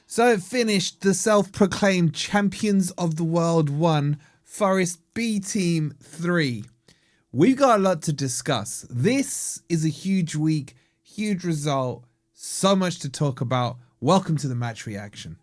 So it finished. The self-proclaimed champions of the world 1, Forest B Team 3. We've got a lot to discuss. This is a huge week, huge result, so much to talk about. Welcome to the match reaction.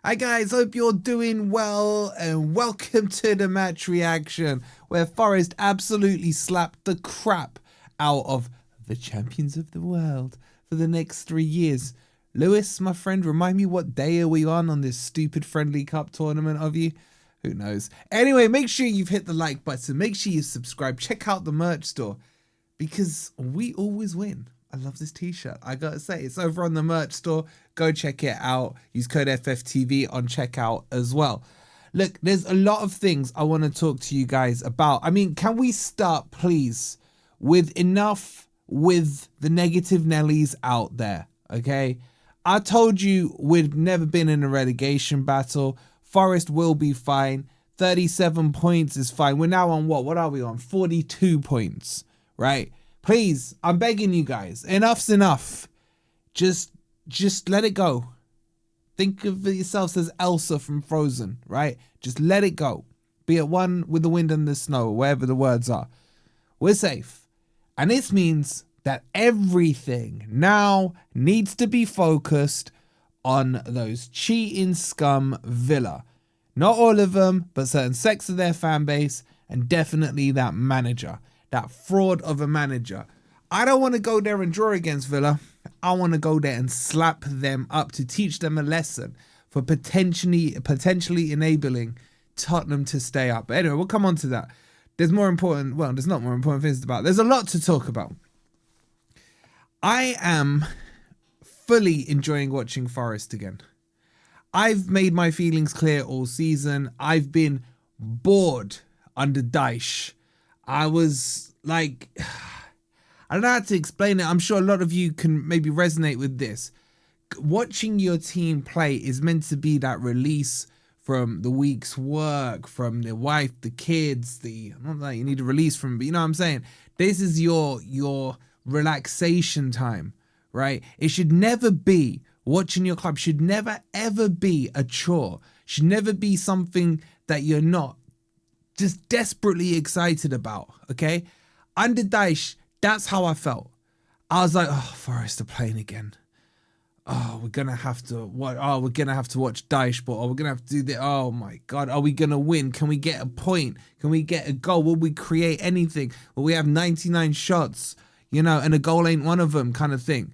Hi guys, hope you're doing well and welcome to the match reaction where Forest absolutely slapped the crap out of the champions of the world for the next 3 years. Lewis, my friend, remind me what day are we on this stupid friendly cup tournament of you? Who knows? Anyway, make sure you've hit the like button, make sure you subscribe, check out the merch store because we always win. I love this t-shirt. I gotta say, it's over on the merch store. Go check it out. Use code FFTV on checkout as well. Look, there's a lot of things I want to talk to you guys about. I mean, can we start, please, with enough with the negative Nellies out there, okay? I told you we've never been in a relegation battle. Forest will be fine. 37 points is fine. We're now on what? What are we on? 42 points, right? Please, I'm begging you guys, enough's enough. Just let it go. Think of yourselves as Elsa from Frozen, right? Just let it go. Be at one with the wind and the snow, wherever the words are. We're safe. And this means that everything now needs to be focused on those cheating scum Villa. Not all of them, but certain sects of their fan base, and definitely that manager. That fraud of a manager. I don't want to go there and draw against Villa. I want to go there and slap them up to teach them a lesson for potentially enabling Tottenham to stay up. But anyway, we'll come on to that. There's not more important things about. There's a lot to talk about. I am fully enjoying watching Forest again. I've made my feelings clear all season. I've been bored under Dyche. I was like, I don't know how to explain it. I'm sure a lot of you can maybe resonate with this. Watching your team play is meant to be that release from the week's work, from the wife, the kids, not that you need a release from, but you know what I'm saying? This is your relaxation time, right? It should never be, watching your club should never ever be a chore. Should never be something that you're not just desperately excited about, okay? Under Dyche, that's how I felt. I was like, oh, Forest are playing again. Oh, we're gonna have to watch. Oh, we're gonna have to watch Dyche, but we're gonna have to do this. Oh my God, are we gonna win? Can we get a point? Can we get a goal? Will we create anything? Will we have 99 shots? You know, and a goal ain't one of them, kind of thing.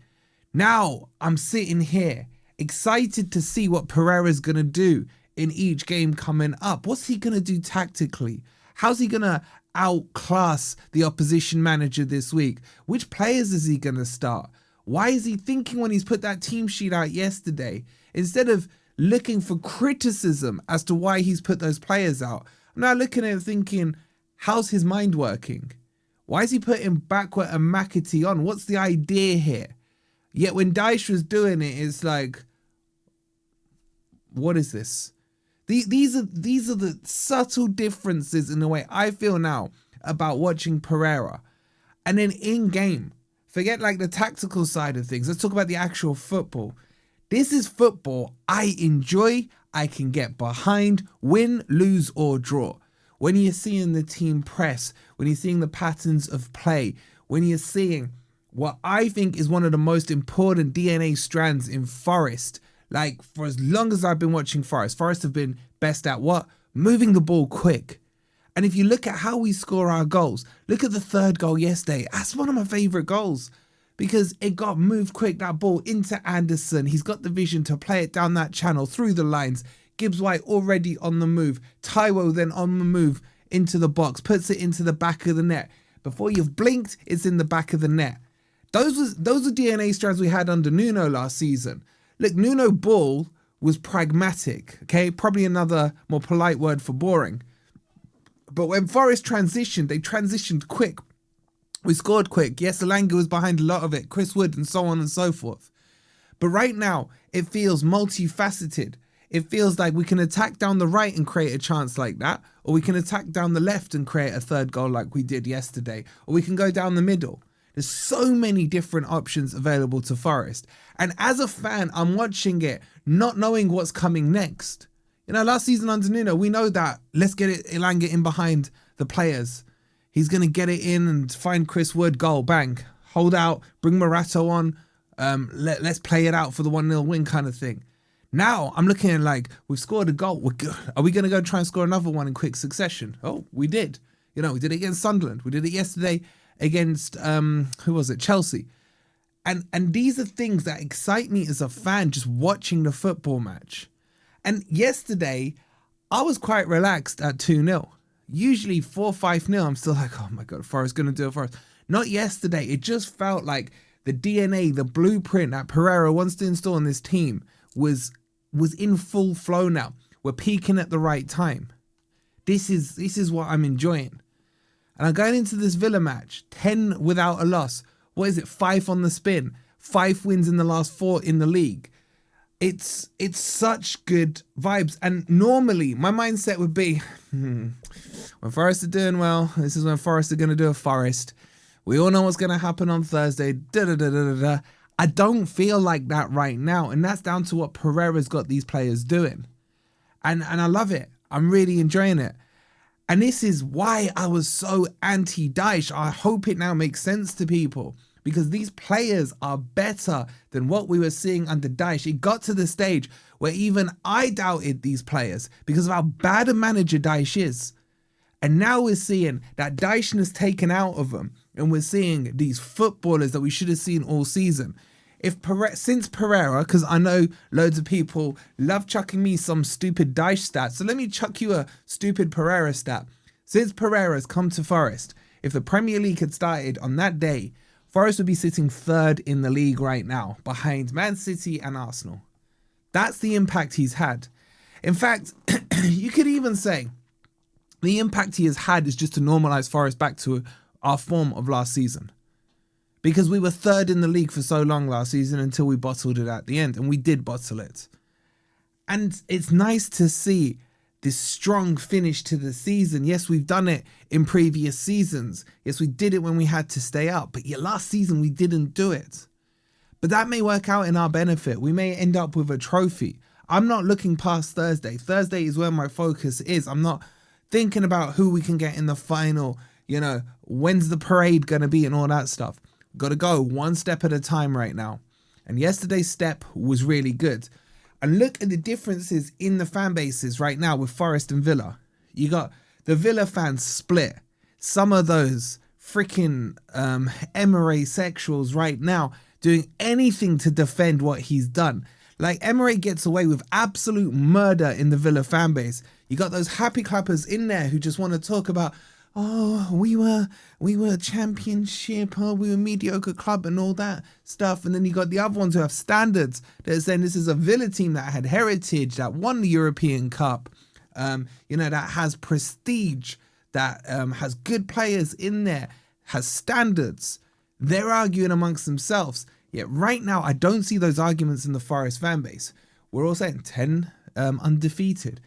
Now I'm sitting here excited to see what Pereira's gonna do in each game coming up. What's he gonna do tactically? How's he gonna outclass the opposition manager this week? Which players is he gonna start? Why is he thinking when he's put that team sheet out yesterday, instead of looking for criticism as to why he's put those players out, I'm now looking at it thinking, how's his mind working? Why is he putting Backward and McAtee on? What's the idea here? Yet when Dyche was doing it, it's like, what is this? These are the subtle differences in the way I feel now about watching Pereira. And then in game, forget like the tactical side of things. Let's talk about the actual football. This is football I enjoy. I can get behind, win, lose or draw. When you're seeing the team press, when you're seeing the patterns of play, when you're seeing what I think is one of the most important DNA strands in Forest. Like, for as long as I've been watching Forest have been best at what? Moving the ball quick. And if you look at how we score our goals, look at the third goal yesterday. That's one of my favourite goals because it got moved quick, that ball into Anderson. He's got the vision to play it down that channel through the lines. Gibbs White already on the move. Taiwo then on the move into the box, puts it into the back of the net. Before you've blinked, it's in the back of the net. Those are DNA strands we had under Nuno last season. Look, Nuno ball was pragmatic, okay? Probably another more polite word for boring. But when Forest transitioned, they transitioned quick. We scored quick. Yes, Alanga was behind a lot of it. Chris Wood and so on and so forth. But right now, it feels multifaceted. it feels like we can attack down the right and create a chance like that, or we can attack down the left and create a third goal like we did yesterday, or we can go down the middle. There's so many different options available to Forest. And as a fan, I'm watching it, not knowing what's coming next. You know, last season under Nuno, we know that let's get it, Elanga in behind the players. He's going to get it in and find Chris Wood, goal, bang. Hold out, bring Morato on, let's play it out for the 1-0 win kind of thing. Now, I'm looking at like, we've scored a goal. Are we going to go try and score another one in quick succession? Oh, we did. You know, we did it against Sunderland. We did it yesterday against, who was it? Chelsea. And these are things that excite me as a fan just watching the football match. And yesterday, I was quite relaxed at 2-0. Usually 4-5-0, I'm still like, oh my God, Forest going to do it for us. Not yesterday. It just felt like the DNA, the blueprint that Pereira wants to install in this team was in full flow now. We're peaking at the right time. This is what I'm enjoying. And I'm going into this Villa match, 10 without a loss. What is it? 5 on the spin. 5 wins in the last 4 in the league. It's such good vibes. And normally my mindset would be, when Forest are doing well, this is when Forest are going to do a Forest. We all know what's going to happen on Thursday. I don't feel like that right now. And that's down to what Pereira's got these players doing. And I love it. I'm really enjoying it. And this is why I was so anti-Dyche. I hope it now makes sense to people, because these players are better than what we were seeing under Dyche. It got to the stage where even I doubted these players because of how bad a manager Dyche is. And now we're seeing that Dyche taken out of them, and we're seeing these footballers that we should have seen all season. Since Pereira, because I know loads of people love chucking me some stupid Dyche stats, so let me chuck you a stupid Pereira stat. Since Pereira's come to Forest, if the Premier League had started on that day, Forest would be sitting 3rd in the league right now, behind Man City and Arsenal. That's the impact he's had. In fact, you could even say the impact he has had is just to normalise Forest back to our form of last season. Because we were 3rd in the league for so long last season until we bottled it at the end. And we did bottle it. And it's nice to see this strong finish to the season. Yes, we've done it in previous seasons. Yes, we did it when we had to stay up. But yeah, last season we didn't do it. But that may work out in our benefit. We may end up with a trophy. I'm not looking past Thursday. Thursday is where my focus is. I'm not thinking about who we can get in the final. You know, when's the parade going to be and all that stuff. Got to go one step at a time right now. And yesterday's step was really good. And look at the differences in the fan bases right now with Forest and Villa. You got the Villa fans split. Some of those freaking Emery sexuals right now doing anything to defend what he's done. Like, Emery gets away with absolute murder in the Villa fan base. You got those happy clappers in there who just want to talk about, oh, we were championship, oh, we were mediocre club and all that stuff. And then you got the other ones who have standards. They're saying this is a Villa team that had heritage, that won the European Cup, you know, that has prestige, that has good players in there, has standards. They're arguing amongst themselves. Yet right now, I don't see those arguments in the Forest fan base. We're all saying 10 undefeated.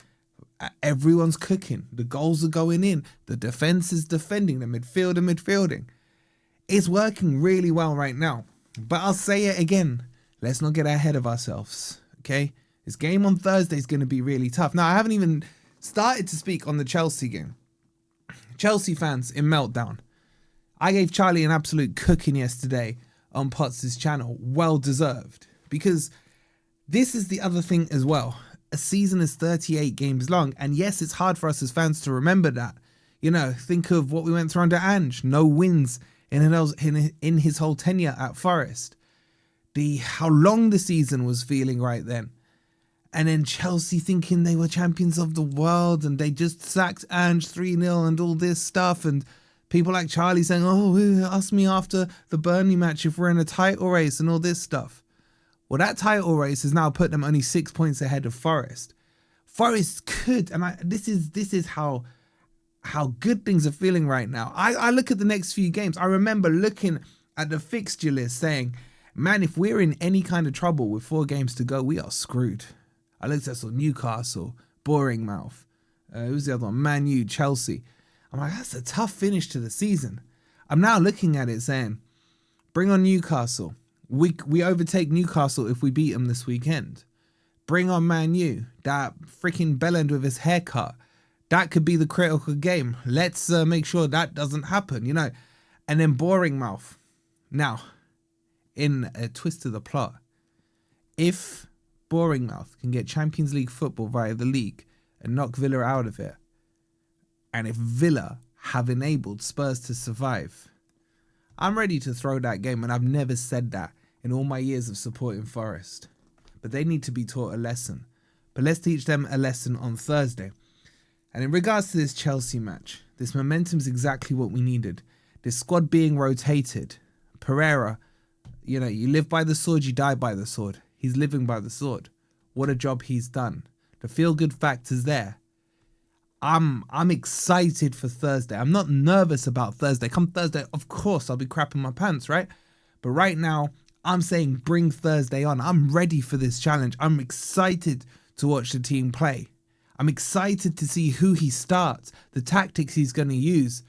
Everyone's cooking. The goals are going in. The defense is defending. The midfield are midfielding. It's working really well right now. But I'll say it again. Let's not get ahead of ourselves. Okay? This game on Thursday is going to be really tough. Now, I haven't even started to speak on the Chelsea game. Chelsea fans in meltdown. I gave Charlie an absolute cooking yesterday on Potts' channel. Well deserved. Because this is the other thing as well. A season is 38 games long. And yes, it's hard for us as fans to remember that. You know, think of what we went through under Ange. No wins in his whole tenure at Forest. How long the season was feeling right then. And then Chelsea thinking they were champions of the world and they just sacked Ange 3-0 and all this stuff. And people like Charlie saying, oh, ask me after the Burnley match if we're in a title race and all this stuff. Well, that title race has now put them only 6 points ahead of Forest. Forest could, and this is how good things are feeling right now. I look at the next few games. I remember looking at the fixture list saying, man, if we're in any kind of trouble with 4 games to go, we are screwed. I looked at sort of Newcastle, boring mouth. Who's the other one? Man U, Chelsea. I'm like, that's a tough finish to the season. I'm now looking at it saying, bring on Newcastle. We overtake Newcastle if we beat them this weekend. Bring on Man U. That freaking bellend with his haircut. That could be the critical game. Let's make sure that doesn't happen, you know. And then boring mouth. Now, in a twist of the plot, if boring mouth can get Champions League football via the league and knock Villa out of it, and if Villa have enabled Spurs to survive, I'm ready to throw that game, and I've never said that in all my years of supporting Forest. But they need to be taught a lesson. But let's teach them a lesson on Thursday. And in regards to this Chelsea match, this momentum is exactly what we needed. This squad being rotated. Pereira, you know, you live by the sword, you die by the sword. He's living by the sword. What a job he's done. The feel-good factor's there. I'm excited for Thursday. I'm not nervous about Thursday. Come Thursday, of course, I'll be crapping my pants, right? But right now, I'm saying bring Thursday on. I'm ready for this challenge. I'm excited to watch the team play. I'm excited to see who he starts, the tactics he's going to use.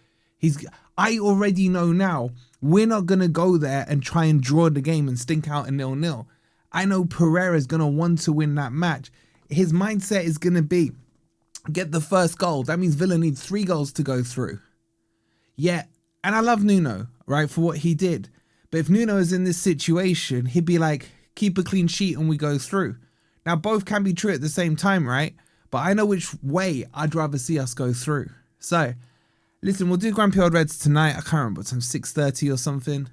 I already know now, we're not going to go there and try and draw the game and stink out a 0-0. I know Pereira's going to want to win that match. His mindset is going to be, get the first goal. That means Villa needs 3 goals to go through. Yeah, and I love Nuno, right, for what he did. But if Nuno is in this situation, he'd be like, keep a clean sheet and we go through. Now, both can be true at the same time, right? But I know which way I'd rather see us go through. So, listen, we'll do Grumpy Old Reds tonight. I can't remember, some 6:30 or something.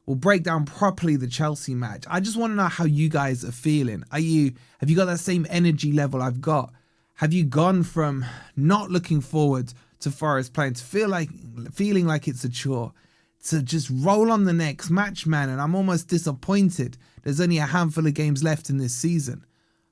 We'll break down properly the Chelsea match. I just want to know how you guys are feeling. Have you got that same energy level I've got? Have you gone from not looking forward to Forest playing to feeling like it's a chore, to just roll on the next match, man? And I'm almost disappointed. There's only a handful of games left in this season.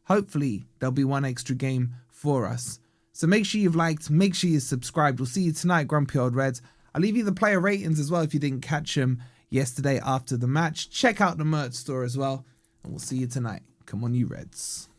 Hopefully, there'll be one extra game for us. So make sure you've liked, make sure you're subscribed. We'll see you tonight, Grumpy Old Reds. I'll leave you the player ratings as well if you didn't catch them yesterday after the match. Check out the merch store as well. And we'll see you tonight. Come on, you Reds.